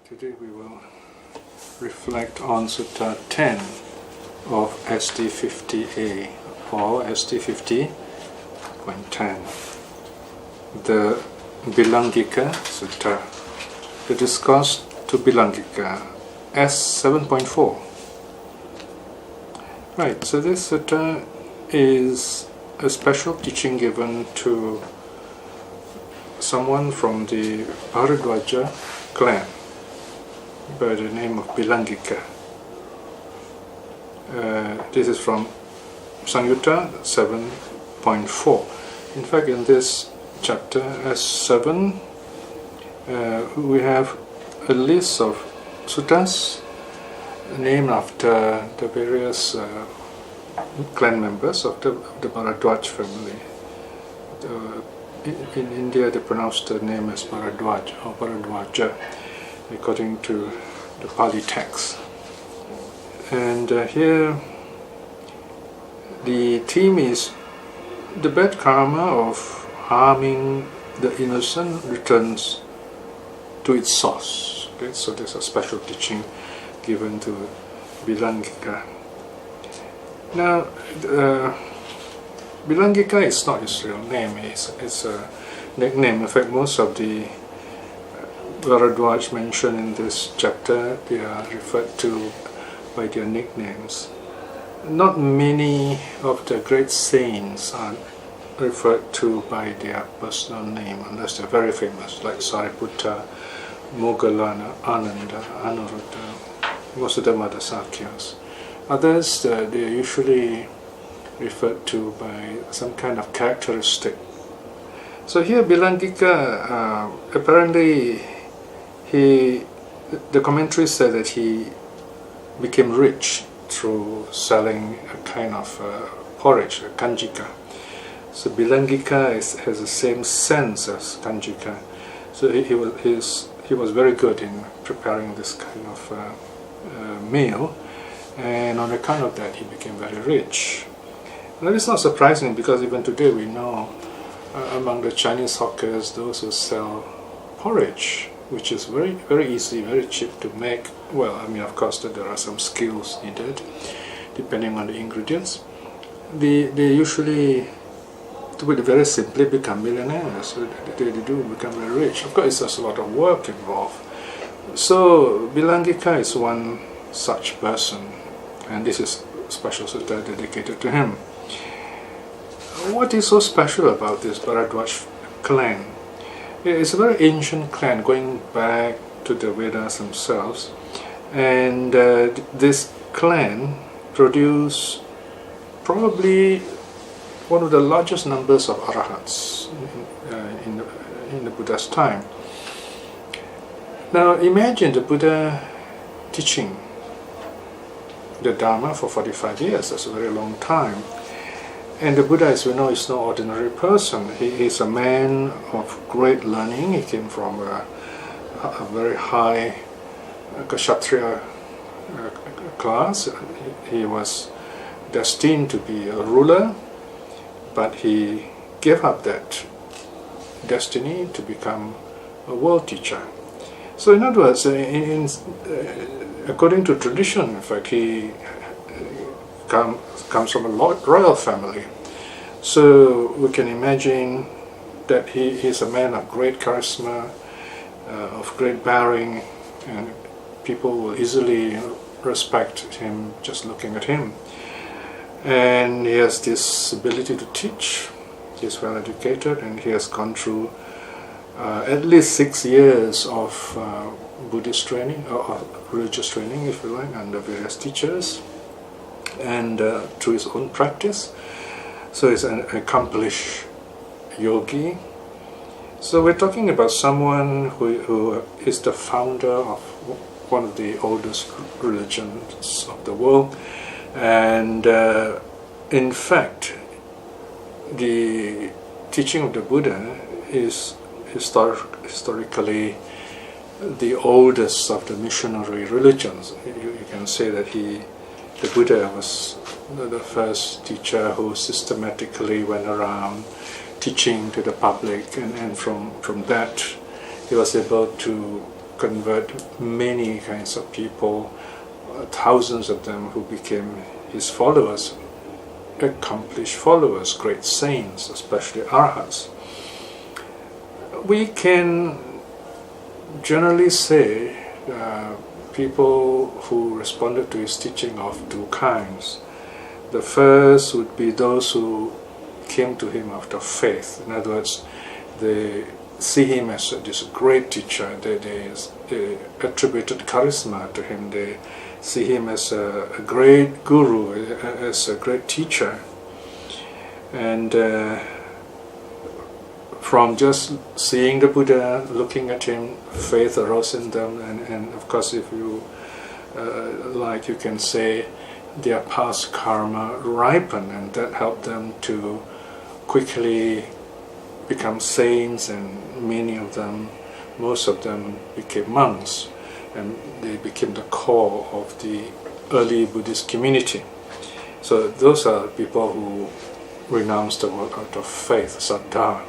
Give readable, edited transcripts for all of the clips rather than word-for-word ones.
Today we will reflect on Sutta 10 of SD50A or SD50.10, the Bilangika Sutta, the discourse to Bilangika, S7.4. Right, so this sutta is a special teaching given to someone from the Bharadwaja clan by the name of Bilangika. This is from Samyutta 7.4. In fact, in this chapter S7, we have a list of suttas named after the various clan members of the Bharadwaj family. In India, they pronounce the name as Bharadwaj or Bharadwaja, according to the Pali text. And here the theme is the bad karma of harming the innocent returns to its source. Okay? So there's a special teaching given to Bilangika. Now, Bilangika is not his real name, it's a nickname. In fact, most of the Bharadwaj mentioned in this chapter, they are referred to by their nicknames. Not many of the great saints are referred to by their personal name, unless they're very famous, like Sariputta, Moggallana, Ananda, Anuruddha. Most of them are the Sakyas. Others, they are usually referred to by some kind of characteristic. So here Bilangika, apparently the commentary said that he became rich through selling a kind of porridge, a kanjika. So Bilangika has the same sense as kanjika. So he was very good in preparing this kind of meal, and on account of that he became very rich. That is not surprising, because even today we know among the Chinese hawkers those who sell porridge, which is very, very easy, very cheap to make. Well, I mean, of course, there are some skills needed depending on the ingredients. They usually, to put it very simply, become millionaires. So they do become very rich. Of course, there's a lot of work involved. So Bilangika is one such person, and this is a special sutta dedicated to him. What is so special about this Bharadwaj clan? It's a very ancient clan going back to the Vedas themselves, and this clan produced probably one of the largest numbers of arahats in the Buddha's time. Now imagine the Buddha teaching the Dharma for 45 years. That's a very long time. And the Buddha, as we know, is no ordinary person. He is a man of great learning. He came from a very high Kshatriya class. He was destined to be a ruler, but he gave up that destiny to become a world teacher. So in other words, according to tradition, in fact, he comes from a royal family. So we can imagine that he is a man of great charisma, of great bearing, and people will easily respect him just looking at him. And he has this ability to teach. He is well educated, and he has gone through at least 6 years of Buddhist training, or religious training, if you like, under various teachers, and through his own practice. So he's an accomplished yogi. So we're talking about someone who is the founder of one of the oldest religions of the world, and in fact the teaching of the Buddha is historically the oldest of the missionary religions. You can say that the Buddha was the first teacher who systematically went around teaching to the public, and from that he was able to convert many kinds of people, thousands of them who became his followers, accomplished followers, great saints, especially arhats. We can generally say people who responded to his teaching of two kinds. The first would be those who came to him out of faith. In other words, they see him as this great teacher. They attributed charisma to him. They see him as a great guru, as a great teacher. And from just seeing the Buddha, looking at him, faith arose in them. And of course, if you like, you can say their past karma ripened, and that helped them to quickly become saints, and many of them, most of them, became monks, and they became the core of the early Buddhist community. So those are people who renounced the world out of faith, saddha.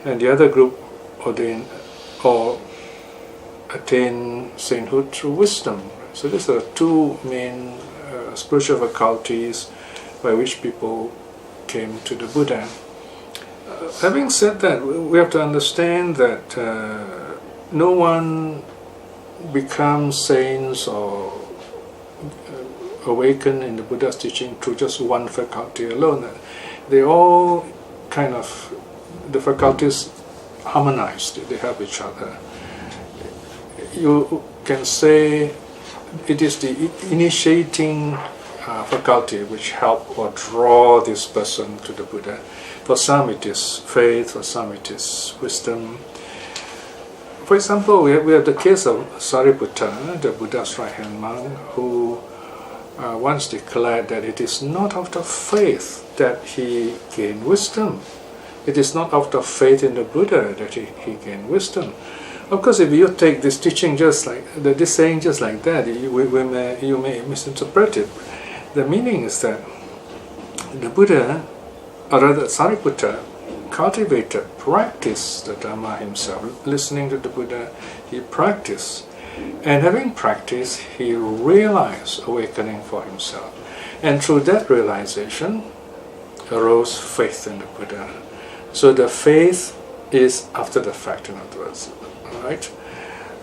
And the other group ordained or attained sainthood through wisdom. So these are two main spiritual faculties by which people came to the Buddha. Having said that, we have to understand that no one becomes saints or awaken in the Buddha's teaching through just one faculty alone. They all kind of, the faculties harmonize, they help each other. You can say it is the initiating faculty which help or draw this person to the Buddha. For some it is faith, for some it is wisdom. For example, we have the case of Sariputta, the Buddha's right-hand monk, who once declared that it is not out of faith that he gained wisdom. It is not out of faith in the Buddha that he gained wisdom. Of course, if you take this teaching just like, this saying just like that, you may misinterpret it. The meaning is that the Buddha, or rather Sariputta, cultivated, practiced the Dhamma himself. Listening to the Buddha, he practiced. And having practiced, he realized awakening for himself. And through that realization arose faith in the Buddha. So the faith is after the fact, in other words. Right?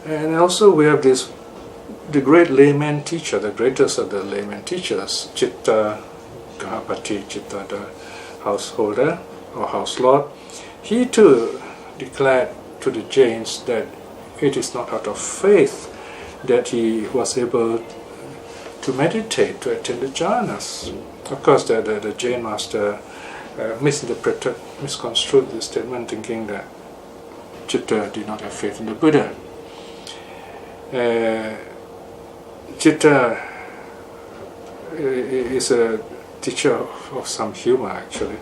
And also we have the great layman teacher, the greatest of the layman teachers, Citta Gahapati, Citta the householder or house lord. He too declared to the Jains that it is not out of faith that he was able to meditate, to attain the jhanas. Of course, the Jain master misinterpreted, misconstrued this statement, thinking that Citta did not have faith in the Buddha. Citta is a teacher of some humor, actually.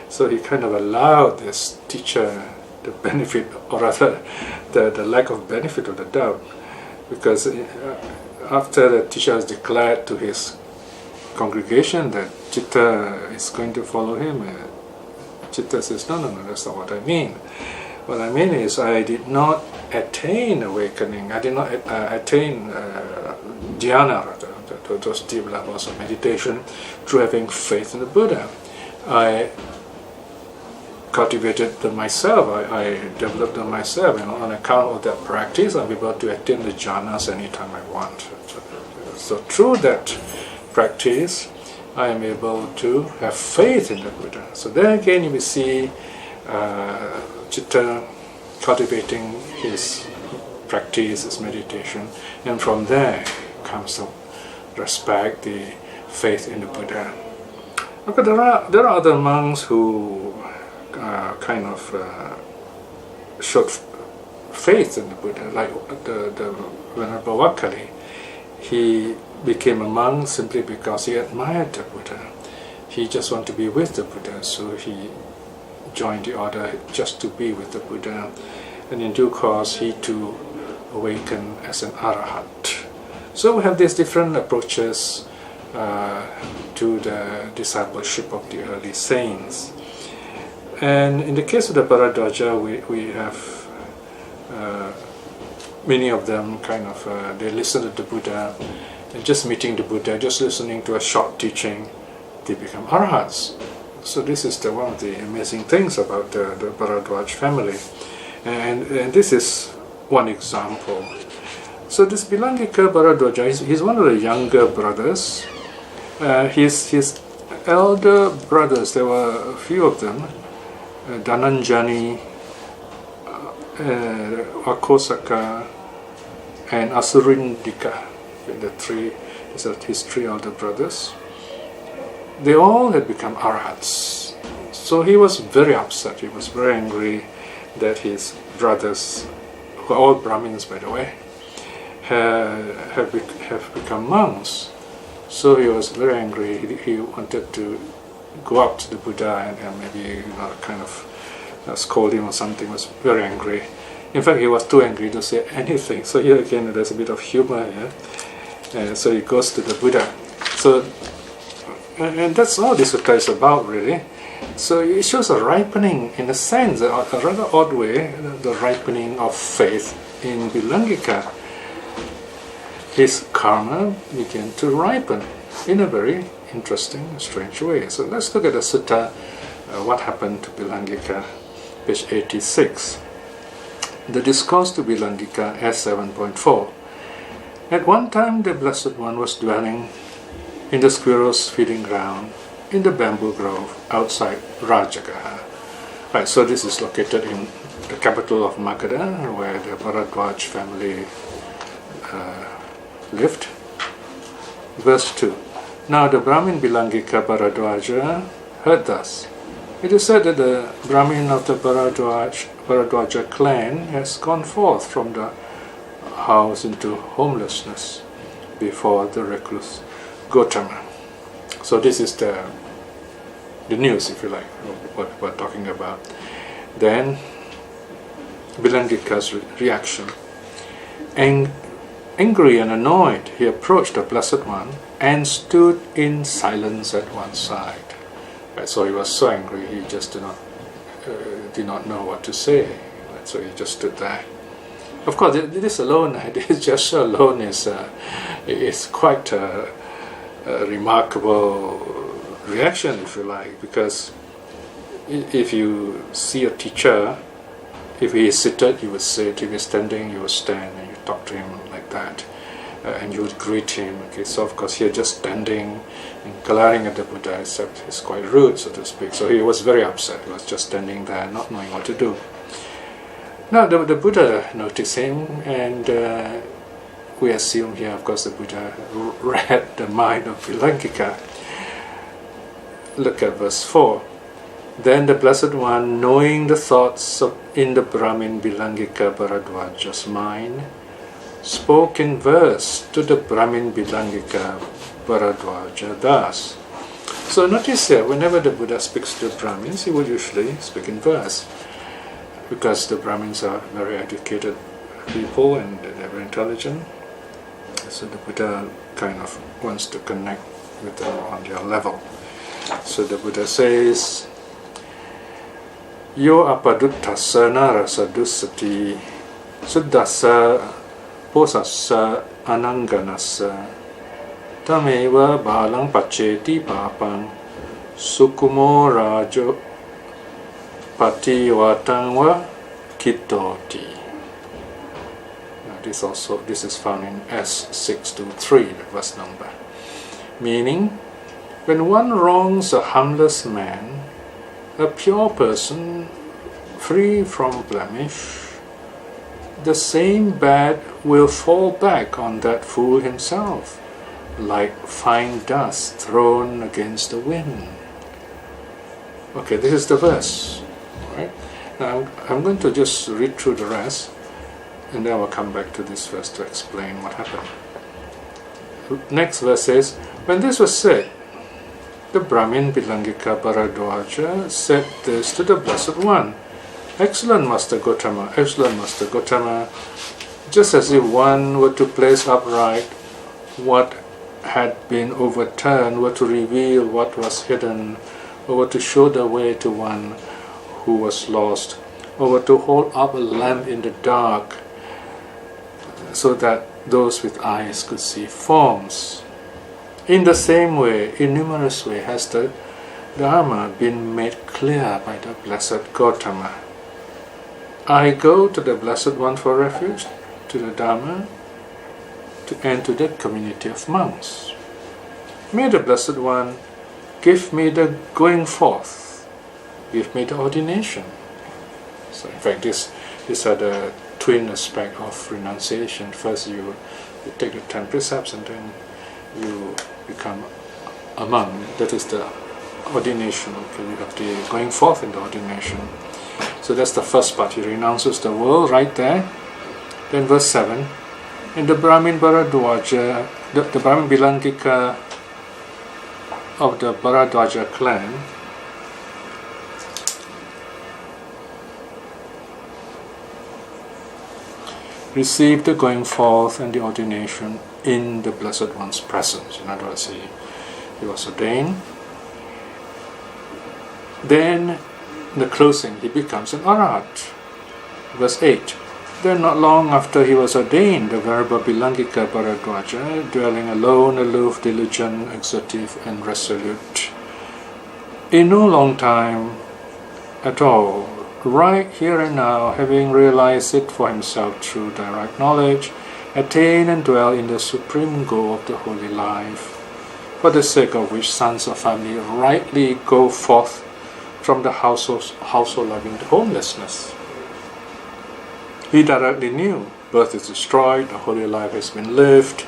So he kind of allowed this teacher the benefit, or rather the lack of benefit of the doubt, because after the teacher has declared to his congregation that Citta is going to follow him, Citta says, no, that's not what I mean. What I mean is, I did not attain awakening, I did not attain dhyana, those deep levels of meditation, through having faith in the Buddha. I cultivated them myself, I developed them myself, and on account of that practice, I'm able to attain the jhanas anytime I want. So through that practice, I am able to have faith in the Buddha. So then again, you will see Citta cultivating his practice, his meditation, and from there comes the respect, the faith in the Buddha. Okay, there are other monks who kind of showed faith in the Buddha, like the Venerable Vakali. He became a monk simply because he admired the Buddha. He just wanted to be with the Buddha, so he joined the order just to be with the Buddha. And in due course, he too awakened as an arahat. So we have these different approaches to the discipleship of the early saints. And in the case of the Bharadwaja, we have many of them kind of, they listen to the Buddha, and just meeting the Buddha, just listening to a short teaching, they become arhats. So this is one of the amazing things about the Bharadwaj family. And this is one example. So this Bilangika Bharadwaja, he's one of the younger brothers. His elder brothers, there were a few of them, Dhananjani, Akosaka, and Asurindika. These are his three elder brothers. They all had become arhats. So he was very upset, he was very angry that his brothers, who are all Brahmins by the way, have become monks. So he was very angry. He wanted to go up to the Buddha and maybe kind of scold him or something. He was very angry. In fact, he was too angry to say anything. So here again, there's a bit of humor here. So he goes to the Buddha. So, and that's all this sutta is about, really. So it shows a ripening, in a sense, a rather odd way, the ripening of faith in Bilangika. His karma began to ripen in a very interesting, strange way. So let's look at the sutta, what happened to Bilangika, page 86. The discourse to Bilangika, S7.4. At one time the Blessed One was dwelling in the squirrels' feeding ground in the bamboo grove outside Rajagaha. Right, so this is located in the capital of Magadha, where the Bharadwaj family lived. Verse 2. Now the Brahmin Bilangika Bharadwaja heard thus. It is said that the Brahmin of the Bharadwaja clan has gone forth from the house into homelessness before the recluse Gautama. So this is the news, if you like, what we're talking about. Then Bilangika's reaction. Angry and annoyed, he approached the Blessed One and stood in silence at one side. Right, so he was so angry, he just did not know what to say. Right, so he just stood there. Of course, this alone, this gesture alone is quite a remarkable reaction, if you like, because if you see a teacher, if he is seated, you would sit. If he is standing, you would stand, and you talk to him like that, and you would greet him. Okay, so of course here just standing and glaring at the Buddha is quite rude, so to speak. So he was very upset. He was just standing there, not knowing what to do. Now the Buddha noticed him, and we assume here, of course, the Buddha read the mind of Bilangika. Look at verse 4. Then the Blessed One, knowing the thoughts in the Brahmin Bilangika Bharadwaja's mind, spoke in verse to the Brahmin Bilangika Bharadwaja thus. So notice here, whenever the Buddha speaks to the Brahmins, he would usually speak in verse, because the Brahmins are very educated people and they're very intelligent. So the Buddha kind of wants to connect with them on their level. So the Buddha says, Yo apaduttasa narasa dussati suddhasa posassa ananganasa tameva balang paceti papang sukumo rajo pativatangva kitoti. This is found in S623, the verse number. Meaning, when one wrongs a harmless man, a pure person, free from blemish, the same bad will fall back on that fool himself, like fine dust thrown against the wind. Okay, this is the verse. Right? Now I'm going to just read through the rest, and then I will come back to this verse to explain what happened. Next verse says, when this was said, the Brahmin Bilangika Bharadwaja said this to the Blessed One, Excellent Master Gautama, excellent Master Gautama, just as if one were to place upright what had been overturned, were to reveal what was hidden, or were to show the way to one who was lost, or were to hold up a lamp in the dark, so that those with eyes could see forms. In the same way, in numerous ways, has the Dharma been made clear by the Blessed Gautama. I go to the Blessed One for refuge, to the Dharma, and to the community of monks. May the Blessed One give me the going forth, give me the ordination. So in fact, these are the twin aspects of renunciation. First you take the 10 precepts and then you become a monk. That is the ordination. Okay, you have the going forth in the ordination. So that's the first part. He renounces the world right there. Then verse 7. And the Brahmin Bharadwaja, the Brahmin Bilangika of the Bharadwaja clan, received the going forth and the ordination in the Blessed One's presence. In other words, he was ordained. Then, in the closing, he becomes an Arahat. Verse 8. Then not long after he was ordained, the Venerable Bilangika Bharadwaja, dwelling alone, aloof, diligent, exertive, and resolute, in no long time at all, right here and now, having realized it for himself through direct knowledge, attain and dwell in the supreme goal of the holy life, for the sake of which sons of family rightly go forth from the household loving homelessness. He directly knew birth is destroyed, the holy life has been lived,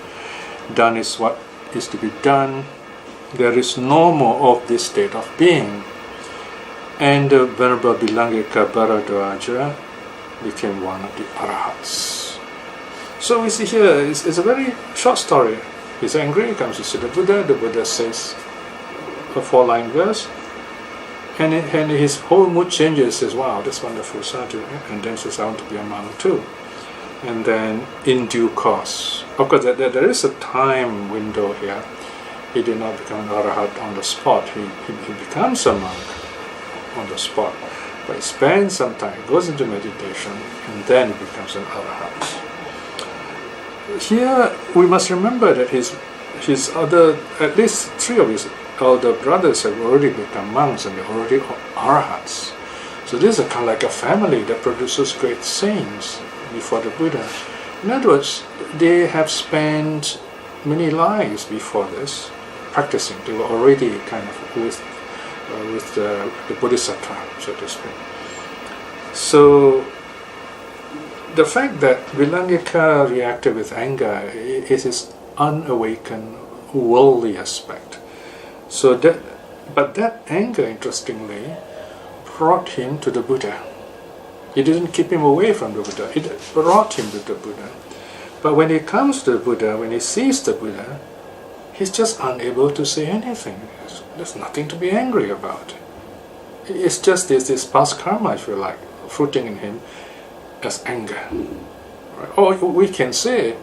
done is what is to be done, there is no more of this state of being. And the Venerable Bilangika Bharadwaja became one of the Arahats. So we see here, it's a very short story. He's angry, he comes to see the Buddha says a 4-line verse, and his whole mood changes, says, wow, that's wonderful, sadhu, and then says, I want to be a monk too. And then in due course, of course there is a time window here. He did not become an Arahat on the spot, he becomes a monk on the spot, but he spends some time, goes into meditation, and then he becomes an Arahat. Here we must remember that his other, at least 3 of his elder brothers have already become monks and they're already Arahats. So this is kind of like a family that produces great saints before the Buddha. In other words, they have spent many lives before this practicing. They were already kind of with the Bodhisattva, so to speak. So the fact that Bilangika reacted with anger is his unawakened worldly aspect. So but that anger, interestingly, brought him to the Buddha. It didn't keep him away from the Buddha, it brought him to the Buddha. But when he comes to the Buddha, when he sees the Buddha, he's just unable to say anything. There's nothing to be angry about. It's just this past karma, if you like, fruiting in him as anger. Right? Or we can say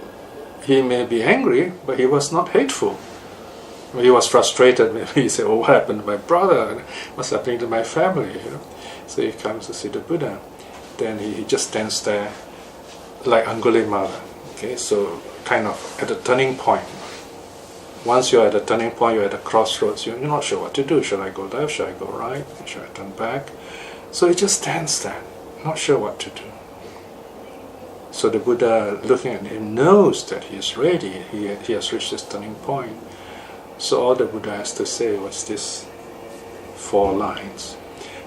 he may be angry, but he was not hateful. He was frustrated. Maybe he said, "Oh, what happened to my brother? What's happening to my family?" You know? So he comes to see the Buddha. Then he just stands there like Angulimala. Okay, so kind of at a turning point. Once you're at a turning point, you're at a crossroads. You're not sure what to do. Should I go left? Should I go right? Should I turn back? So he just stands there, not sure what to do. So the Buddha, looking at him, knows that he is ready. He has reached this turning point. So all the Buddha has to say was this 4 lines.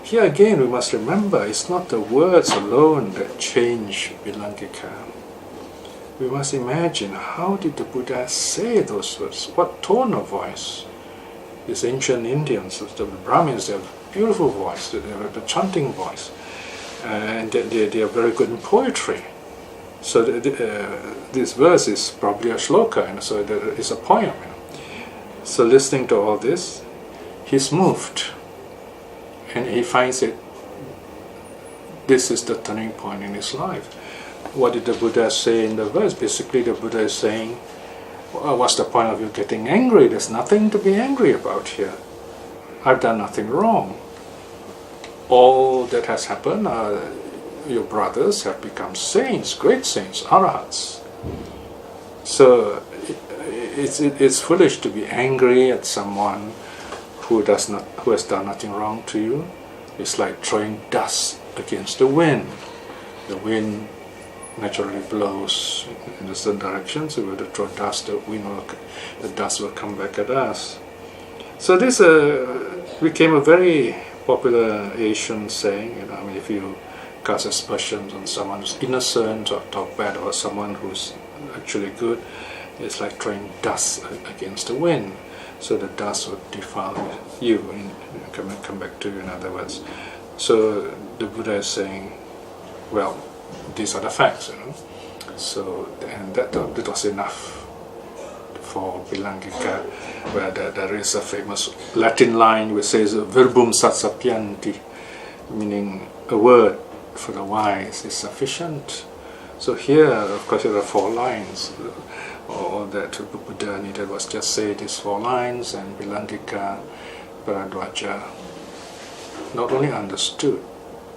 Here again, we must remember, it's not the words alone that change Bilangika. We must imagine, how did the Buddha say those words? What tone of voice? These ancient Indians, the Brahmins, they have beautiful voice, they have a chanting voice, and they are very good in poetry. So this verse is probably a shloka, and so it's a poem. So listening to all this, he's moved, and he finds it, this is the turning point in his life. What did the Buddha say in the verse? Basically the Buddha is saying, well, what's the point of you getting angry? There's nothing to be angry about here. I've done nothing wrong. All that has happened, your brothers have become saints, great saints, arahats. So it's foolish to be angry at someone who has done nothing wrong to you. It's like throwing dust against the wind. The wind naturally blows in a certain direction, so we have to throw dust, the dust will come back at us. So this became a very popular Asian saying. I mean, if you cast aspersions on someone who's innocent or talk bad about someone who's actually good, it's like throwing dust against the wind. So the dust would defile you and come back to you, in other words. So the Buddha is saying, well, these are the facts, So, and that was enough for Bilangika, where there is a famous Latin line which says verbum sat sapienti, meaning a word for the wise is sufficient. So here, of course, there are 4 lines. All that Buddha needed was just say these 4 lines, and Bilangika Bharadwaja not only understood,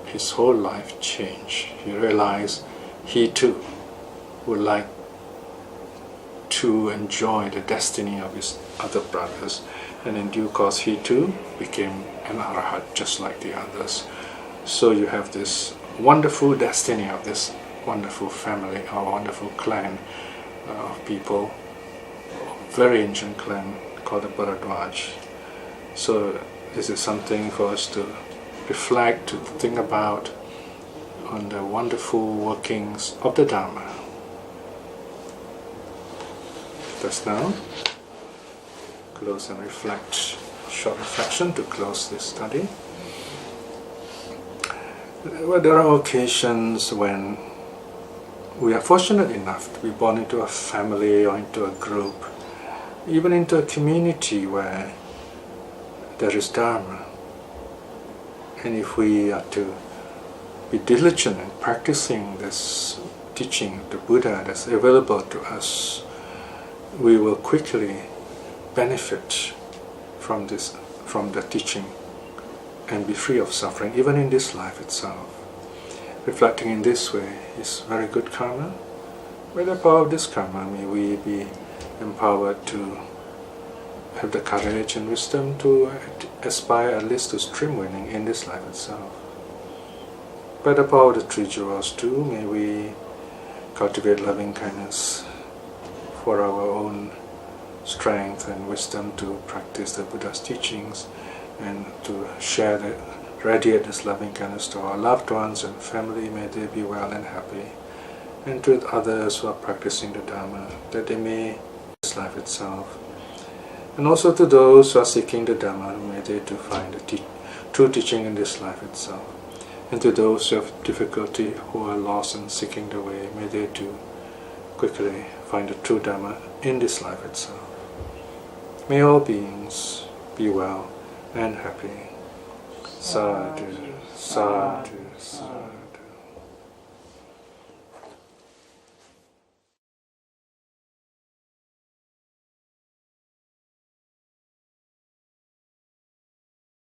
his whole life changed. He realized he too would like to enjoy the destiny of his other brothers, and in due course he too became an arahat just like the others. So you have this wonderful destiny of this wonderful family or wonderful clan of people, a very ancient clan called the Bharadwaj. So this is something for us to reflect, to think about on the wonderful workings of the Dharma. Just now, close and reflect, short reflection to close this study. Well, there are occasions when we are fortunate enough to be born into a family or into a group, even into a community where there is Dharma. And if we are to be diligent in practicing this teaching of the Buddha that's available to us, we will quickly benefit from the teaching and be free of suffering, even in this life itself. Reflecting in this way is very good karma. By the power of this karma, may we be empowered to have the courage and wisdom to aspire at least to stream winning in this life itself. By the power of the 3 jewels too, may we cultivate loving kindness for our own strength and wisdom to practice the Buddha's teachings and to radiate this loving kindness to our loved ones and family. May they be well and happy, and to others who are practicing the Dharma, that they may this life itself. And also to those who are seeking the Dhamma, may they too find the true teaching in this life itself. And to those who have difficulty, who are lost and seeking the way, may they too quickly find the true Dhamma in this life itself. May all beings be well and happy. Sadhu, sadhu, sadhu.